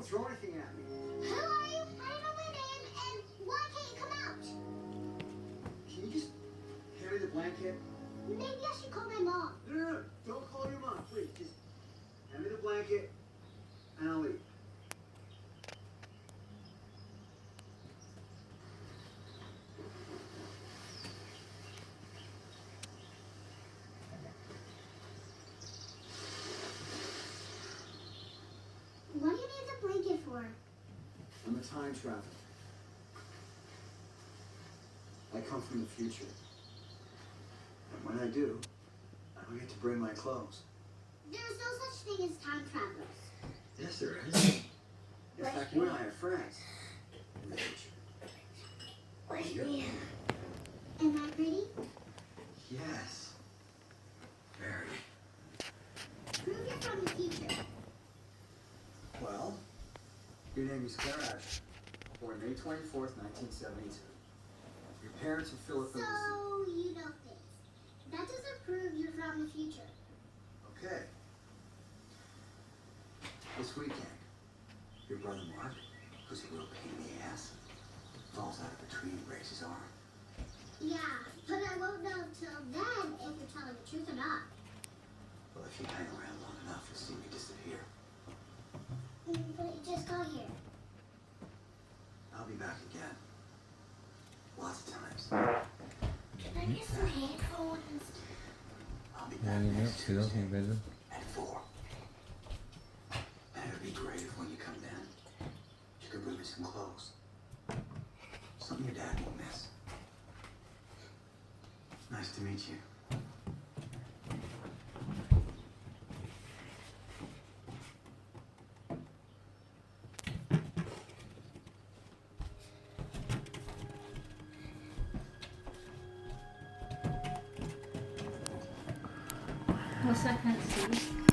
throw anything at me. Who are you? I don't know my name, and why can't you come out? Can you just hand me the blanket? Maybe I should call my mom. No. Don't call your mom, please. Just hand me the blanket, and I'll leave. What do you need the blanket for? I'm a time traveler. I come from the future. And when I do, I don't get to bring my clothes. There's no such thing as time travelers. Yes, there is. In fact, you and I are friends. In the future. Where's me? Am I pretty? Yes. Very. Prove you're from the future. Well, your name is Claire Asher, born May 24th, 1972. Your parents are Filipino. So you know things. That doesn't prove you're from the future. Okay. This weekend, your brother Mark, who's a real pain in the ass, falls out of a tree and breaks his arm. Yeah, but I won't know till then if you're telling the truth or not. Well, if you hang around long enough, you'll see me disappear. But it just got here. I'll be back again. Lots of times. Can I get some headphones? I'll be back Yani ne next yapıyor Tuesday böyle? at 4. And it'd be great if when you come then, you could bring me some clothes. Something your dad won't miss. Nice to meet you. What's I can't see?